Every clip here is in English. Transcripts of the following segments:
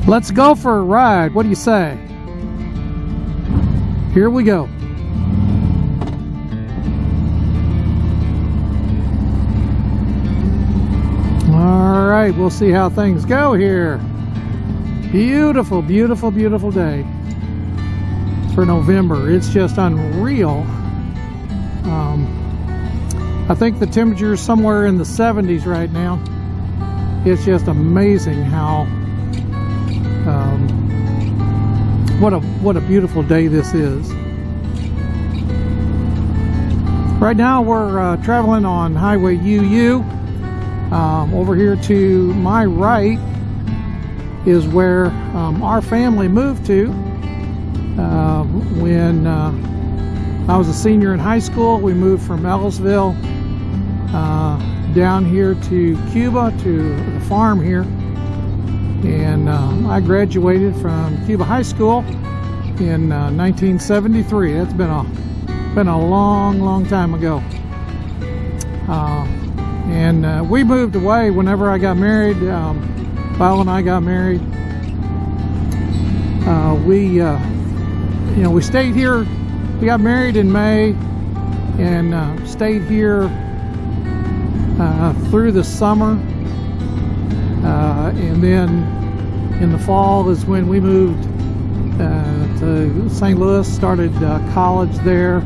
Let's go for a ride. What do you say? Here we go. All right, we'll see how things go here. Beautiful, beautiful, beautiful day for November. It's just unreal. I think the temperature is somewhere in the 70s right now. It's just amazing how what a beautiful day this is. Right now we're traveling on Highway UU. Over here to my right is where our family moved to when I was a senior in high school. We moved from Ellisville down here to Cuba, to the farm here, and I graduated from Cuba High School in 1973. That's been a long time ago. And we moved away whenever I got married. Val and I got married. We stayed here. We got married in May and stayed here through the summer. And then in the fall is when we moved to St. Louis, started college there.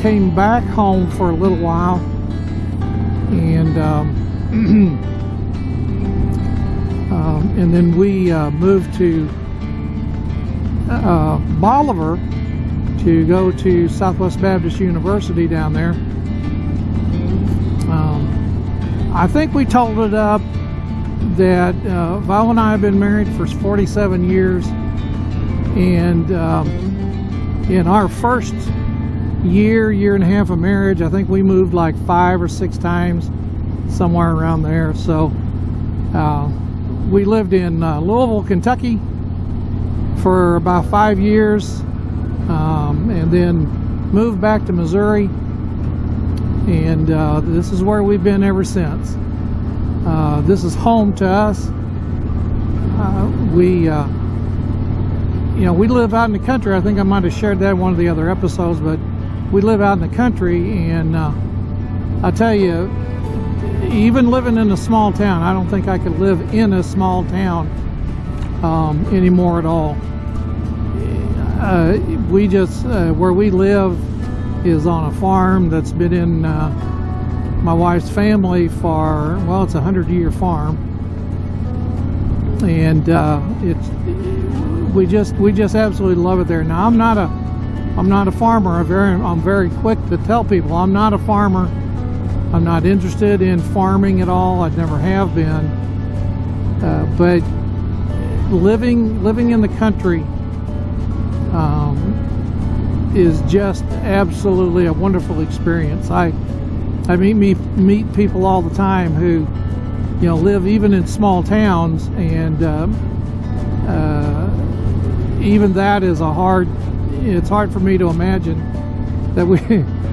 Came back home for a little while. And and then we moved to Bolivar to go to Southwest Baptist University down there. I think we told it up that Val and I have been married for 47 years, and in our first year and a half of marriage, I think we moved like 5 or 6 times, somewhere around there. So we lived in Louisville, Kentucky for about 5 years, and then moved back to Missouri, and this is where we've been ever since. This is home to us. We live out in the country. I think I might have shared that in one of the other episodes, but we live out in the country, and I tell you, even living in a small town, I don't think I could live in a small town anymore at all. We just where we live is on a farm that's been in my wife's family for, well, it's a 100-year farm, and we just absolutely love it there. Now I'm not a farmer. I'm very quick to tell people I'm not a farmer. I'm not interested in farming at all. I never have been. But living in the country is just absolutely a wonderful experience. I meet people all the time who live even in small towns, and even that is it's hard for me to imagine that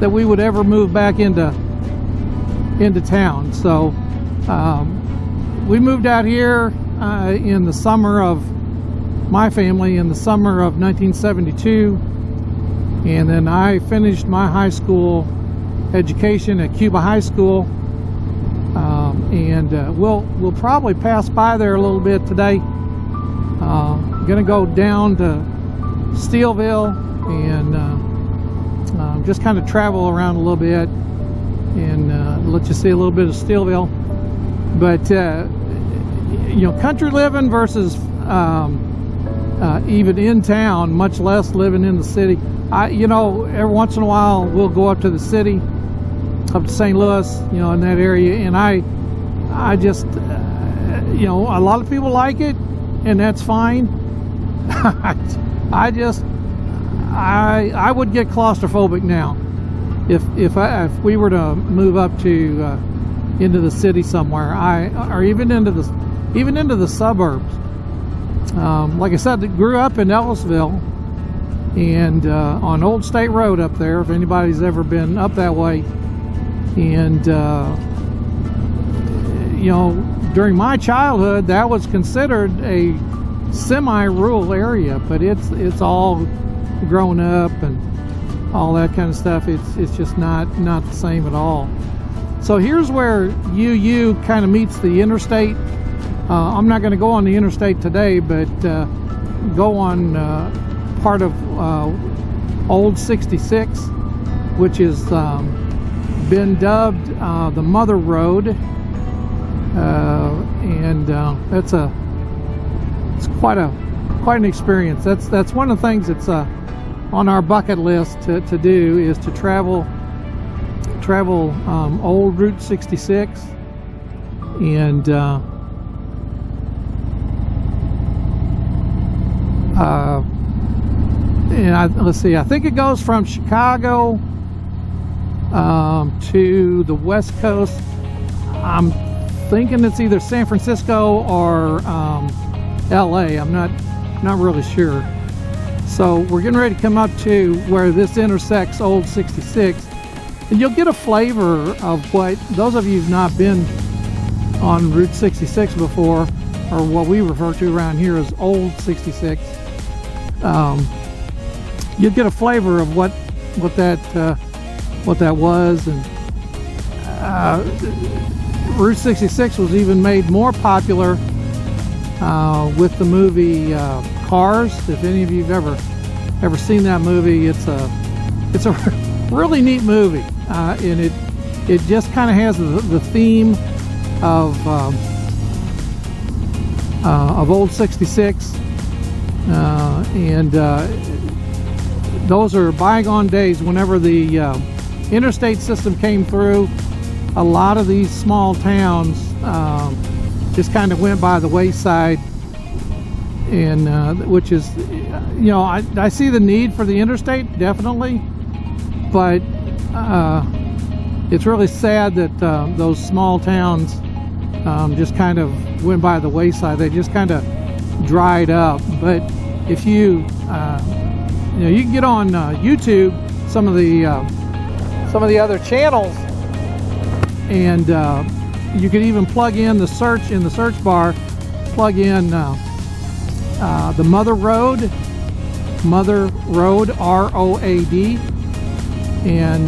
we would ever move back into town. So we moved out here in the summer of my family in the summer of 1972, and then I finished my high school education at Cuba High School, and we'll probably pass by there a little bit today. Gonna go down to Steelville and just kind of travel around a little bit and let you see a little bit of Steelville. But country living versus even in town, much less living in the city. Every once in a while we'll go up to the city, up to St. Louis, in that area, and I just a lot of people like it, and that's fine. I would get claustrophobic now if we were to move up to into the city somewhere, or even into the suburbs. Like I said, I grew up in Ellisville, and on Old State Road up there, if anybody's ever been up that way, and you know, during my childhood, that was considered a semi-rural area, but it's all grown up and all that kind of stuff. It's just not the same at all. So here's where UU kind of meets the interstate. I'm not going to go on the interstate today, but go on part of Old 66, which has been dubbed the Mother Road, and it's quite an experience. That's one of the things that's on our bucket list to do, is to travel old Route 66, and let's see, I think it goes from Chicago to the West Coast. I'm thinking it's either San Francisco or LA. I'm not really sure. So we're getting ready to come up to where this intersects Old 66, and you'll get a flavor of what, those of you who've not been on Route 66 before, or what we refer to around here as Old 66, you'll get a flavor of what that was. And Route 66 was even made more popular with the movie Cars. If any of you have ever seen that movie, it's a really neat movie, and it just kind of has the theme of Old 66, and those are bygone days. Whenever the interstate system came through, a lot of these small towns just kind of went by the wayside, and which is, you know, I see the need for the interstate, definitely, but it's really sad that those small towns just kind of went by the wayside. They just kind of dried up. But if you you know, you can get on YouTube some of the other channels, and you can even plug in the search bar, plug in the Mother Road, R-O-A-D, and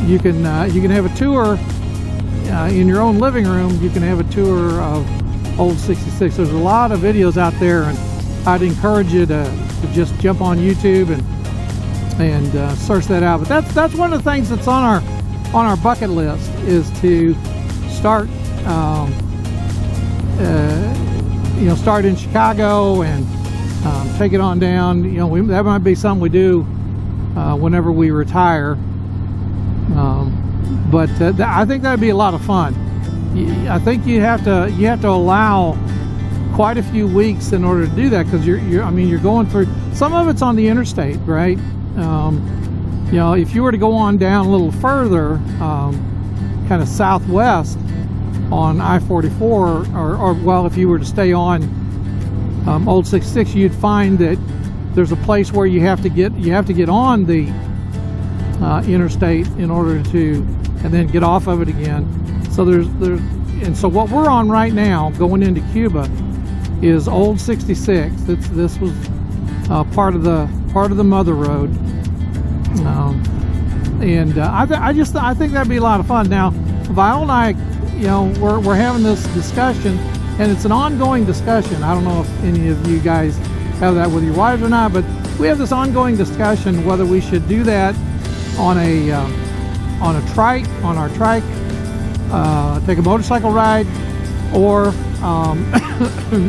you can have a tour in your own living room. You can have a tour of Old 66. There's a lot of videos out there, and I'd encourage you to just jump on YouTube and search that out. But that's one of the things that's on our bucket list, is to start you know, start in Chicago and take it on down. You know, that might be something we do whenever we retire. But I think that'd be a lot of fun. I think you have to allow quite a few weeks in order to do that, because you're going through, some of it's on the interstate, right? You know, if you were to go on down a little further, kind of southwest on I-44, or well, if you were to stay on Old 66, you'd find that there's a place where you have to get on the interstate in order to, and then get off of it again. So and so what we're on right now going into Cuba is Old 66. This was part of the Mother Road, and I think that'd be a lot of fun. Now, Viola and I, you know, we're having this discussion, and it's an ongoing discussion. I don't know if any of you guys have that with your wives or not, but we have this ongoing discussion whether we should do that on a trike, on our trike, take a motorcycle ride, or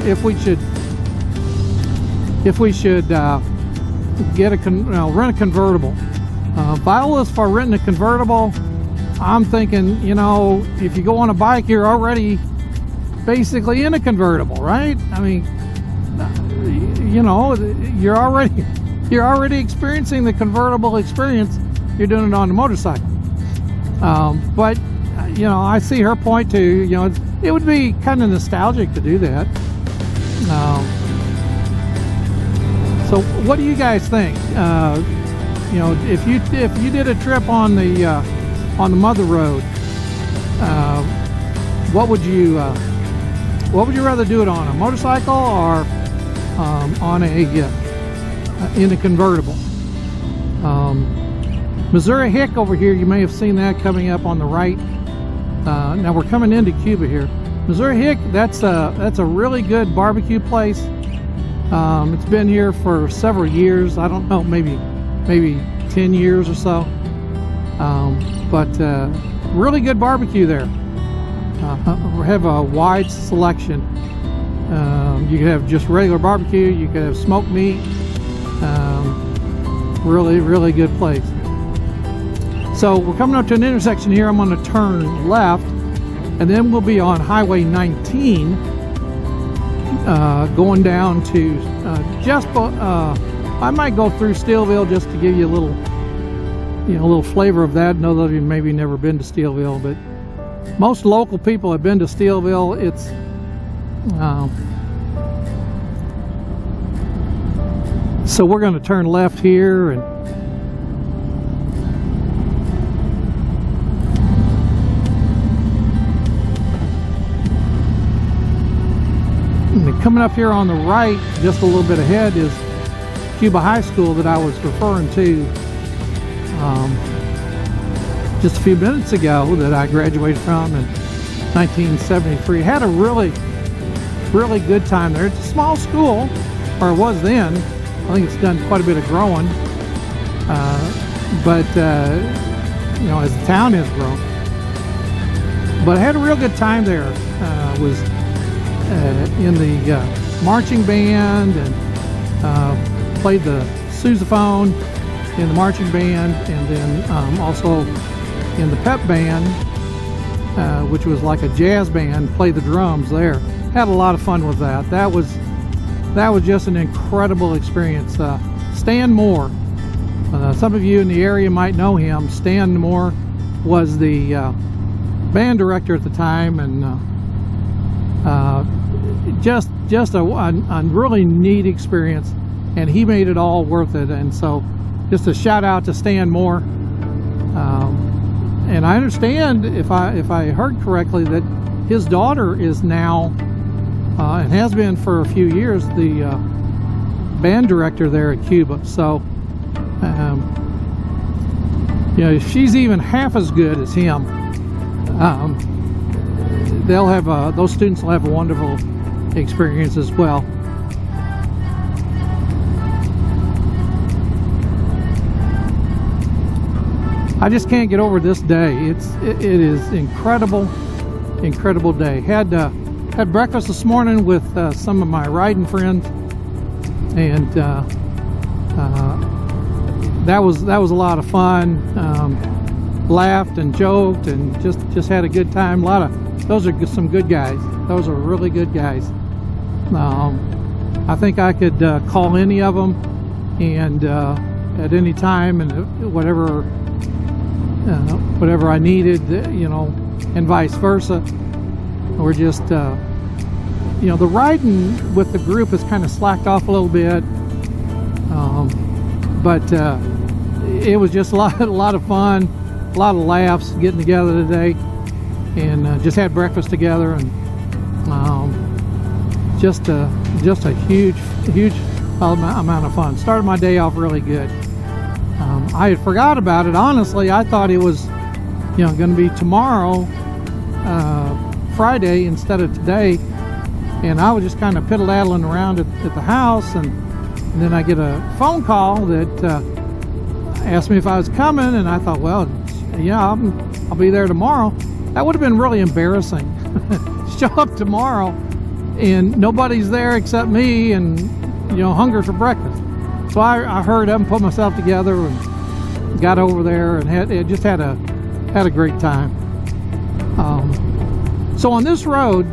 if we should get rent a convertible. Viola's for renting a convertible. I'm thinking, you know, if you go on a bike, you're already basically in a convertible, right? I mean, you know, you're already experiencing the convertible experience. You're doing it on a motorcycle. But you know, I see her point too. You know, it would be kind of nostalgic to do that. So what do you guys think? You know, if you did a trip on the Mother Road, what would you rather do it on, a motorcycle or on in a convertible? Missouri Hick over here, you may have seen that coming up on the right. Now we're coming into Cuba here. Missouri Hick, that's a really good barbecue place. It's been here for several years. I don't know, maybe 10 years or so. But really good barbecue there. We have a wide selection. You could have just regular barbecue. You could have smoked meat. Really good place. So we're coming up to an intersection here. I'm going to turn left, and then we'll be on Highway 19, going down to I might go through Steelville just to give you a little flavor of that. Know that you've maybe never been to Steelville, but most local people have been to Steelville. It's so we're going to turn left here, and coming up here on the right, just a little bit ahead, is Cuba High School that I was referring to just a few minutes ago, that I graduated from in 1973. Had a really good time there. It's a small school, or it was then. I think it's done quite a bit of growing, but as the town has grown. But I had a real good time there. Was in the marching band, and played the sousaphone in the marching band, and then also in the pep band, which was like a jazz band. Played the drums there. Had a lot of fun with that. That was just an incredible experience. Stan Moore, some of you in the area might know him. Stan Moore was the band director at the time, and just a really neat experience, and he made it all worth it. And so just a shout out to Stan Moore. And I understand, if I heard correctly, that his daughter is now and has been for a few years the band director there at Cuba. So if she's even half as good as him, they'll have those students will have a wonderful experience as well. I just can't get over this day. It is incredible day. Had breakfast this morning with some of my riding friends, and that was a lot of fun. Laughed and joked and just had a good time. Those are some good guys. Those are really good guys. I think I could call any of them, and at any time, and whatever I needed, and vice versa. Or just the riding with the group has kind of slacked off a little bit, but it was just a lot of fun, a lot of laughs getting together today, and just had breakfast together, and just a huge amount of fun. Started my day off really good. I had forgot about it, honestly. I thought it was going to be tomorrow, Friday, instead of today, and I was just kind of piddle-daddling around at the house, and then I get a phone call that asked me if I was coming, and I thought, well, yeah, I'll be there tomorrow. That would have been really embarrassing. Show up tomorrow and nobody's there except me, and hungry for breakfast. So I hurried up and put myself together and got over there, and had a great time. So on this road,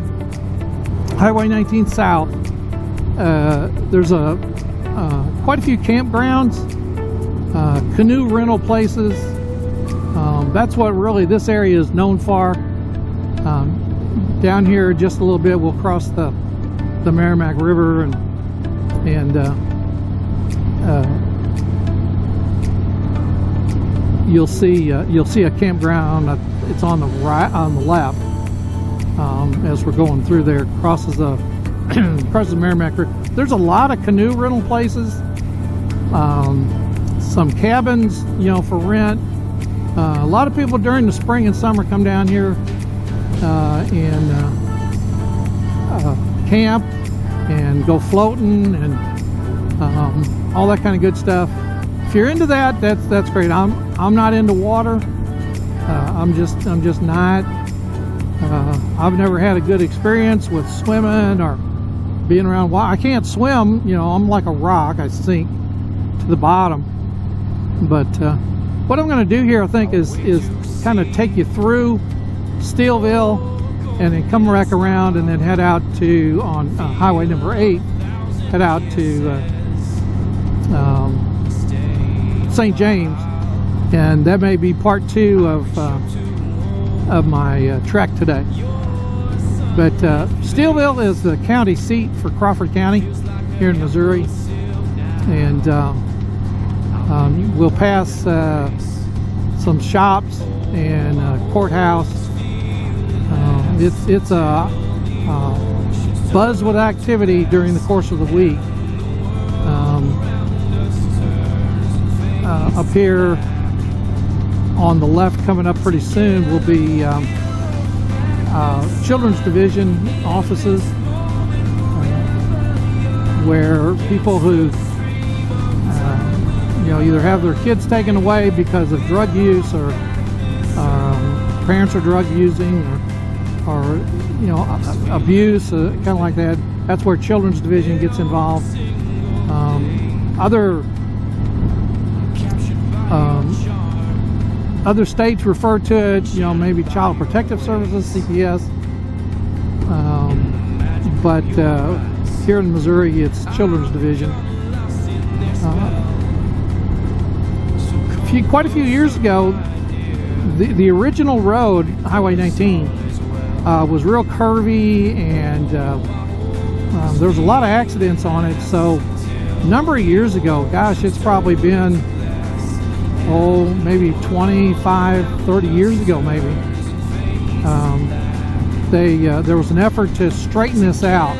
Highway 19 South, there's quite a few campgrounds, canoe rental places. That's what really this area is known for. Down here just a little bit, we'll cross the Merrimack River, and you'll see a campground. It's on the right, on the left, as we're going through there. Crosses the Merrimack River. There's a lot of canoe rental places, some cabins, for rent. A lot of people during the spring and summer come down here and camp and go floating and all that kind of good stuff. If you're into that, that's great. I'm not into water. I'm just not. I've never had a good experience with swimming or being around water. I can't swim. I'm like a rock. I sink to the bottom. But what I'm going to do here, I think, is kind of take you through Steelville and then come back around and then head out to on Highway number 8. Head out to St. James, and that may be part 2 of my trek today. But Steelville is the county seat for Crawford County here in Missouri, and we'll pass some shops and a courthouse. It's a buzz with activity during the course of the week. Up here on the left, coming up pretty soon, will be Children's Division offices, where people who either have their kids taken away because of drug use, or parents are drug using, or abuse, kind of like that. That's where Children's Division gets involved. Other states refer to it, maybe Child Protective Services, CPS. But here in Missouri, it's Children's Division. Quite a few years ago, the original road, Highway 19, was real curvy, and there was a lot of accidents on it. So a number of years ago, gosh, it's probably been maybe 25, 30 years ago, maybe, there was an effort to straighten this out.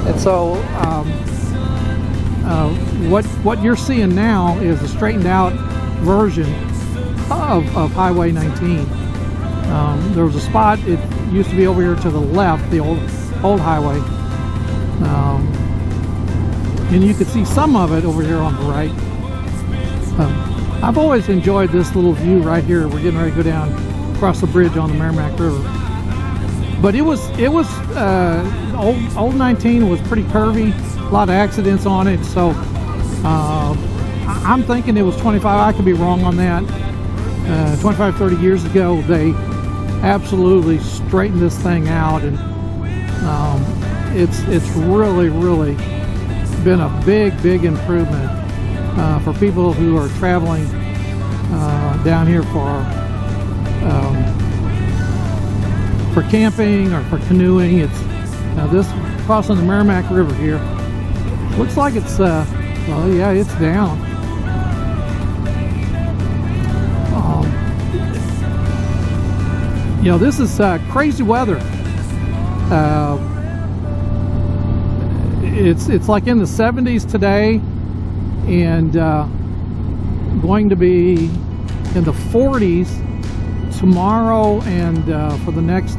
And so what you're seeing now is a straightened out version of Highway 19. There was a spot, it used to be over here to the left, the old highway, and you could see some of it over here on the right. I've always enjoyed this little view right here. We're getting ready to go down across the bridge on the Merrimack River. But it was old 19 was pretty curvy, a lot of accidents on it. So I'm thinking it was 25. I could be wrong on that. 25, 30 years ago, they absolutely straightened this thing out, and it's really been a big improvement for people who are traveling down here for camping or for canoeing. It's this crossing the Merrimack River here. Looks like it's well, yeah, it's down. This is crazy weather. It's like in the 70s today, and going to be in the 40s tomorrow, and for the next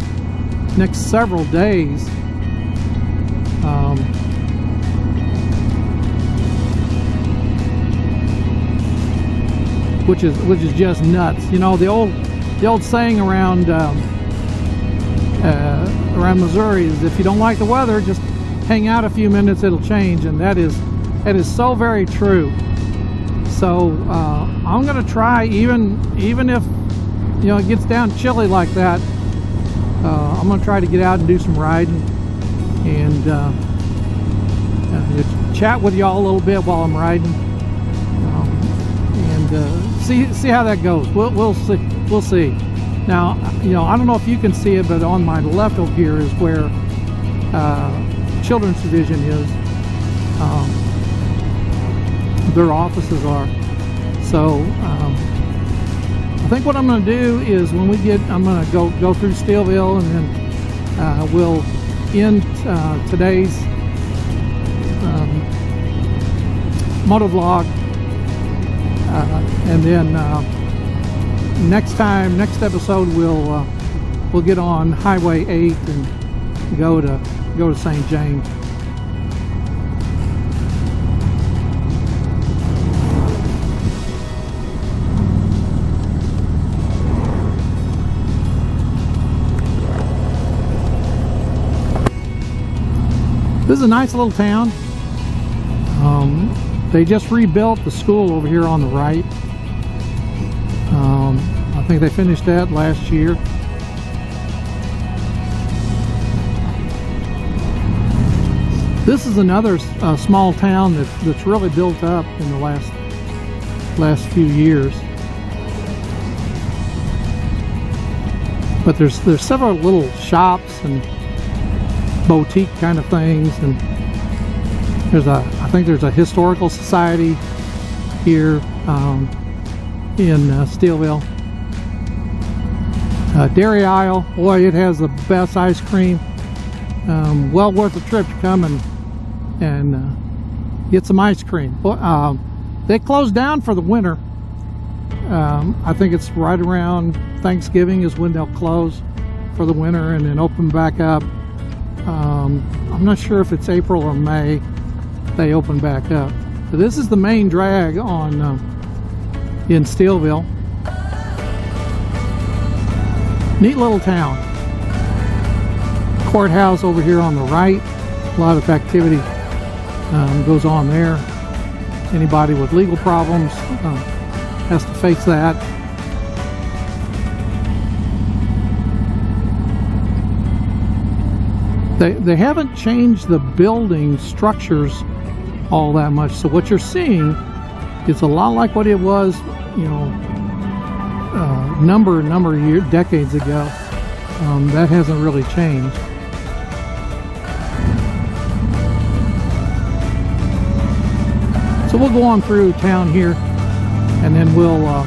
several days. Which is just nuts. The old saying around Missouri is, if you don't like the weather, just hang out a few minutes, it'll change. And that is so very true. So I'm gonna try, even if it gets down chilly like that, I'm gonna try to get out and do some riding and chat with y'all a little bit while I'm riding, and see how that goes. We'll see. Now, I don't know if you can see it, but on my left over here is where Children's Division is. Their offices are. So I think what I'm going to do is, when we get, I'm going to go through Steelville and then we'll end today's motovlog, and then next episode we'll get on Highway 8 and go to St. James. This is a nice little town. They just rebuilt the school over here on the right. I think they finished that last year. This is another small town that's really built up in the last few years. But there's several little shops and boutique kind of things, and I think there's a historical society here in Steelville. Dairy aisle, boy, it has the best ice cream. Well worth the trip to come and get some ice cream. They closed down for the winter. I think it's right around Thanksgiving is when they'll close for the winter and then open back up. I'm not sure if it's April or May they open back up. But this is the main drag on in Steelville. Neat little town. Courthouse over here on the right. A lot of activity goes on there. Anybody with legal problems has to face that. They haven't changed the building structures all that much, so what you're seeing is a lot like what it was, you know, number of decades ago. That hasn't really changed. So we'll go on through town here, and then we'll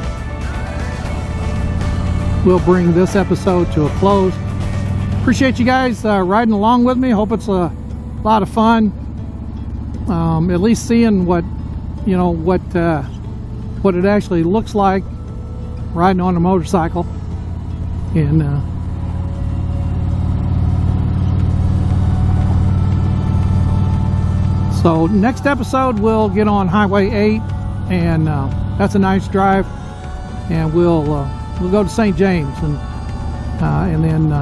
bring this episode to a close. Appreciate you guys riding along with me. Hope it's a lot of fun. At least seeing what it actually looks like riding on a motorcycle. And so next episode we'll get on Highway 8, and that's a nice drive. And we'll go to St. James and then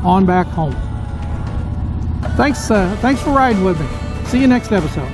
on back home. Thanks for riding with me. See you next episode.